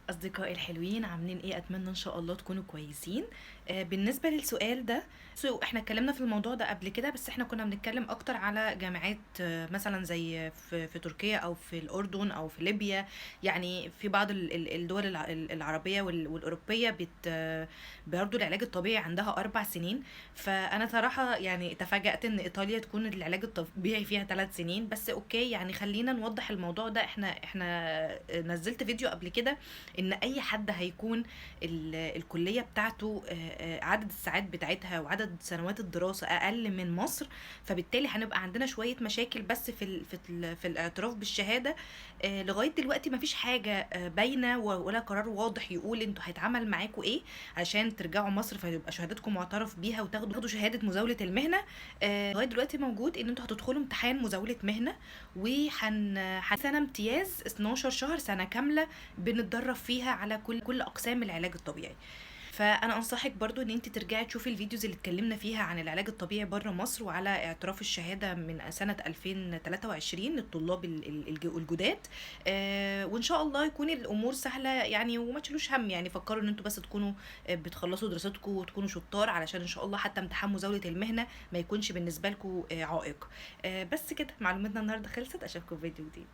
أصدقائي الحلوين عاملين إيه؟ أتمنى إن شاء الله تكونوا كويسين. بالنسبة للسؤال ده، إحنا اتكلمنا في الموضوع ده قبل كده، بس إحنا كنا بنتكلم أكتر على جامعات، مثلا زي في تركيا أو في الأردن أو في ليبيا. يعني في بعض الدول العربية والأوروبية برضه العلاج الطبيعي عندها 4 سنين. فأنا صراحة يعني تفاجأت إن إيطاليا تكون العلاج الطبيعي فيها 3 سنين. بس أوكي، يعني خلينا نوضح الموضوع ده. إحنا نزلت فيديو قبل كده ان اي حد هيكون الكليه بتاعته، عدد الساعات بتاعتها وعدد سنوات الدراسه اقل من مصر، فبالتالي هنبقى عندنا شويه مشاكل بس في الاعتراف بالشهاده. لغايه دلوقتي مفيش حاجه باينه ولا قرار واضح يقول انتوا هيتعمل معاكوا ايه عشان ترجعوا مصر فيبقى شهادتكم معترف بيها وتاخدوا شهاده مزاوله المهنه. لغايه دلوقتي موجود ان انتوا هتدخلوا امتحان مزاوله مهنه، سنه امتياز 12 شهر، سنه كامله بنتدرب فيها على كل اقسام العلاج الطبيعي. فانا انصحك برضو ان انت ترجعي تشوفي الفيديوز اللي اتكلمنا فيها عن العلاج الطبيعي بره مصر وعلى اعتراف الشهاده من سنه 2023 للطلاب الجداد. وان شاء الله يكون الامور سهله يعني، وما تشيلوش هم. يعني فكروا ان انتوا بس تكونوا بتخلصوا دراستكم وتكونوا شطار، علشان ان شاء الله حتى امتحان مزاوله المهنه ما يكونش بالنسبه لكم عائق. بس كده معلوماتنا النهارده خلصت. اشوفكم في فيديو جديد.